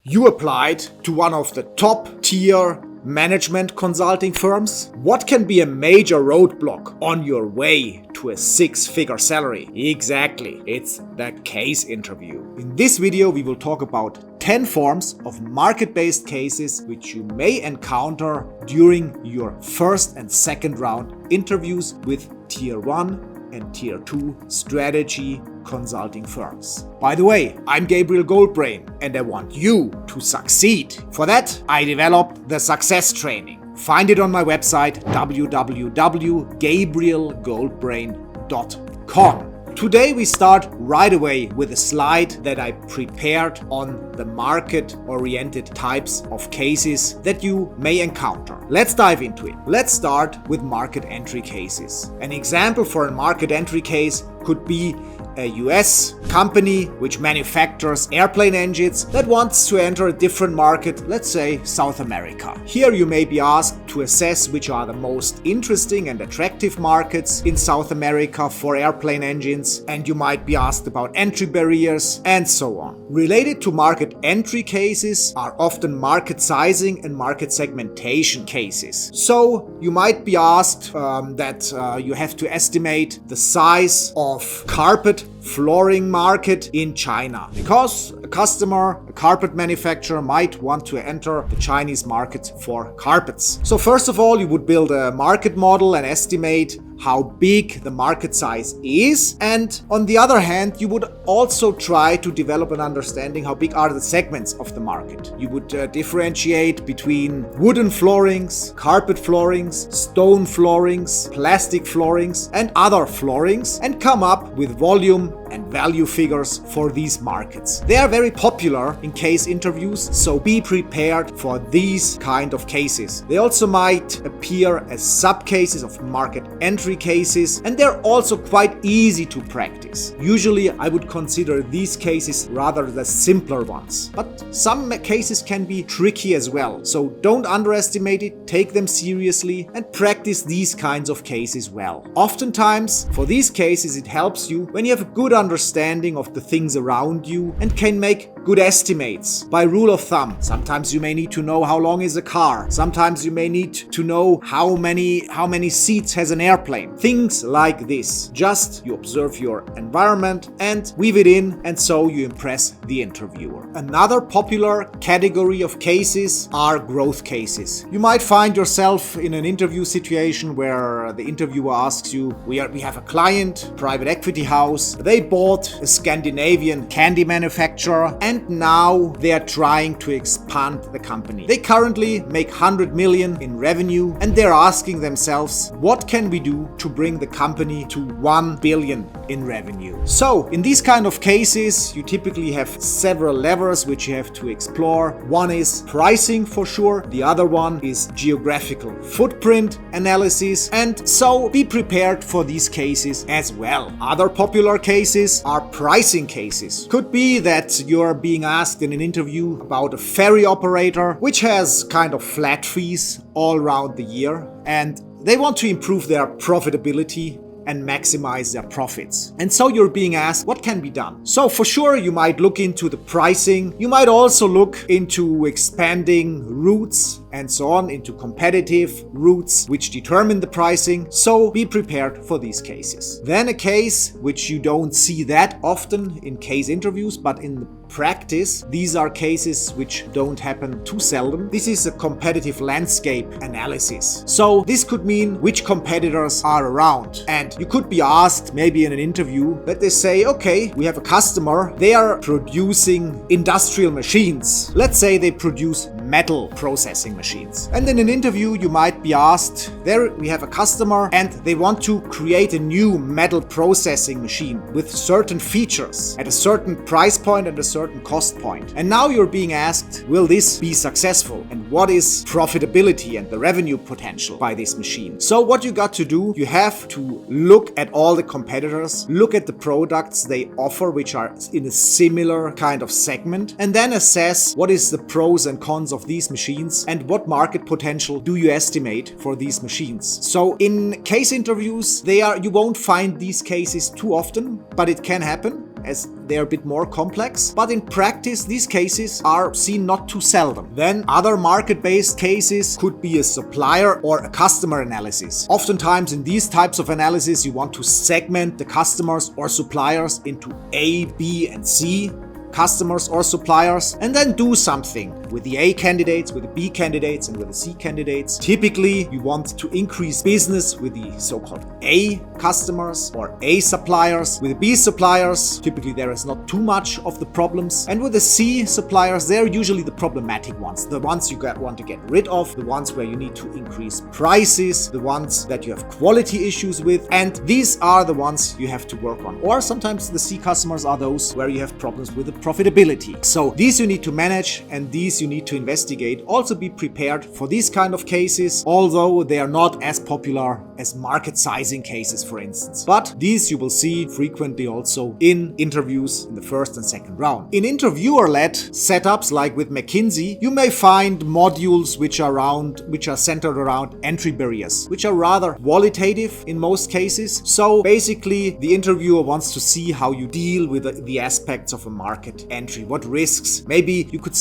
You applied to one of the top tier management consulting firms? What can be a major roadblock on your way to a six-figure salary? Exactly, it's the case interview. In this video, we will talk about 10 forms of market-based cases which you may encounter during your first and second round interviews with Tier 1 and Tier 2 strategy consulting firms. By the way, I'm Gabriel Goldbrain and I want you to succeed. For that, I developed the Success Training. Find it on my website www.gabrielgoldbrain.com. Today we start right away with a slide that I prepared on the market-oriented types of cases that you may encounter. Let's dive into it. Let's start with market entry cases. An example for a market entry case could be a US company which manufactures airplane engines that wants to enter a different market, let's say South America. Here you may be asked to assess which are the most interesting and attractive markets in South America for airplane engines, and you might be asked about entry barriers and so on. Related to market entry cases are often market sizing and market segmentation cases. So you might be asked that you have to estimate the size of carpet flooring market in China, because a carpet manufacturer might want to enter the Chinese market for carpets. So first of all, you would build a market model and estimate how big the market size is, and on the other hand, you would also try to develop an understanding how big are the segments of the market. You would differentiate between wooden floorings, carpet floorings, stone floorings, plastic floorings, and other floorings, and come up with volume and value figures for these markets. They are very popular in case interviews, so be prepared for these kind of cases. They also might appear as sub-cases of market entry cases, and they're also quite easy to practice. Usually I would consider these cases rather the simpler ones, but some cases can be tricky as well. So don't underestimate it, take them seriously and practice these kinds of cases well. Oftentimes for these cases it helps you when you have a good understanding of the things around you and can make good estimates. By rule of thumb, sometimes you may need to know how long is a car. Sometimes you may need to know how many seats has an airplane. Things like this. Just you observe your environment and weave it in, and so you impress the interviewer. Another popular category of cases are growth cases. You might find yourself in an interview situation where the interviewer asks you, we have a client, private equity house. They bought a Scandinavian candy manufacturer and now they are trying to expand the company. They currently make 100 million in revenue and they're asking themselves, what can we do to bring the company to 1 billion in revenue? So in these kind of cases, you typically have several levers which you have to explore. One is pricing for sure. The other one is geographical footprint analysis. And so be prepared for these cases as well. Other popular cases are pricing cases. Could be that you're being asked in an interview about a ferry operator which has kind of flat fees all around the year, and they want to improve their profitability and maximize their profits. And so you're being asked, what can be done? So for sure, you might look into the pricing. You might also look into expanding routes and so on, into competitive routes which determine the pricing. So be prepared for these cases. Then a case which you don't see that often in case interviews, but in the practice, these are cases which don't happen too seldom. This is a competitive landscape analysis. So this could mean which competitors are around. And you could be asked maybe in an interview that they say, okay, we have a customer, they are producing industrial machines. Let's say they produce metal processing machines. And in an interview, you might be asked, there we have a customer and they want to create a new metal processing machine with certain features at a certain price point and a certain cost point. And now you're being asked, will this be successful? And what is profitability and the revenue potential by this machine? So what you got to do, you have to look at all the competitors, look at the products they offer which are in a similar kind of segment, and then assess what is the pros and cons of these machines and what market potential do you estimate for these machines. So in case interviews, you won't find these cases too often, but it can happen. as they're a bit more complex, but in practice these cases are seen not too seldom. Then other market-based cases could be a supplier or a customer analysis. Oftentimes in these types of analysis you want to segment the customers or suppliers into A, B and C customers or suppliers, and then do something with the A candidates, with the B candidates, and with the C candidates. Typically, you want to increase business with the so-called A customers or A suppliers. With the B suppliers, typically there is not too much of the problems. And with the C suppliers, they're usually the problematic ones, the ones you want to get rid of, the ones where you need to increase prices, the ones that you have quality issues with, and these are the ones you have to work on. Or sometimes the C customers are those where you have problems with the profitability. So these you need to manage and these you need to investigate. Also be prepared for these kind of cases, although they are not as popular as market sizing cases, for instance. But these you will see frequently also in interviews in the first and second round. In interviewer-led setups like with McKinsey, you may find modules which are centered around entry barriers, which are rather qualitative in most cases. So basically the interviewer wants to see how you deal with the aspects of a market entry, what risks. Maybe you could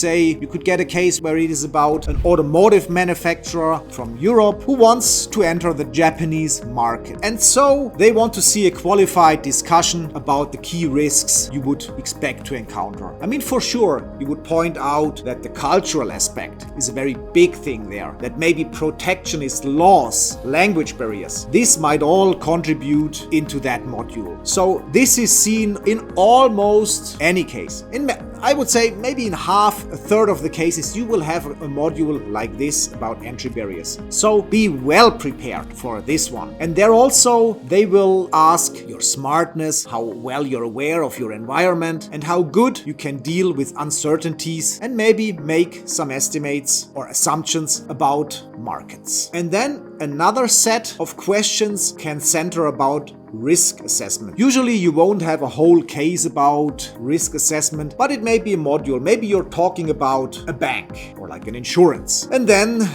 get a case where it is about an automotive manufacturer from Europe who wants to enter the Japanese market. And so they want to see a qualified discussion about the key risks you would expect to encounter. I mean, for sure, you would point out that the cultural aspect is a very big thing there, that maybe protectionist laws, language barriers, this might all contribute into that module. So this is seen in almost any case. I would say maybe in a third of the cases you will have a module like this about entry barriers. So be well prepared for this one. And there also they will ask your smartness, how well you're aware of your environment, and how good you can deal with uncertainties and maybe make some estimates or assumptions about markets. And then another set of questions can center about risk assessment. Usually you won't have a whole case about risk assessment, but it may be a module. Maybe you're talking about a bank or like an insurance. And then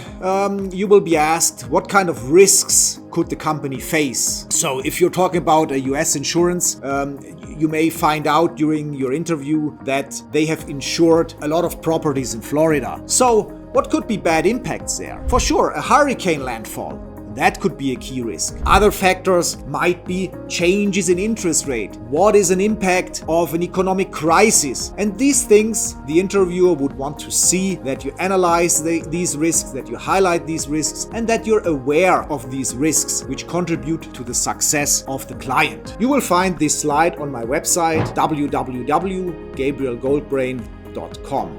you will be asked what kind of risks could the company face. So if you're talking about a US insurance, you may find out during your interview that they have insured a lot of properties in Florida. So what could be bad impacts there? For sure, a hurricane landfall. That could be a key risk. Other factors might be changes in interest rate. What is an impact of an economic crisis? And these things, the interviewer would want to see that you analyze these risks, that you highlight these risks, and that you're aware of these risks, which contribute to the success of the client. You will find this slide on my website, www.gabrielgoldbrain.com.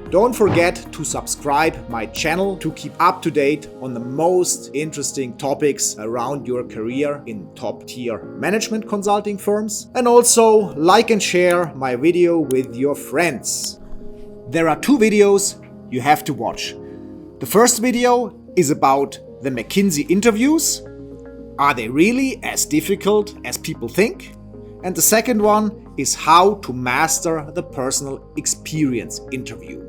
Don't forget to subscribe my channel to keep up to date on the most interesting topics around your career in top-tier management consulting firms. And also like and share my video with your friends. There are 2 videos you have to watch. The first video is about the McKinsey interviews. Are they really as difficult as people think? And the second one is how to master the personal experience interview.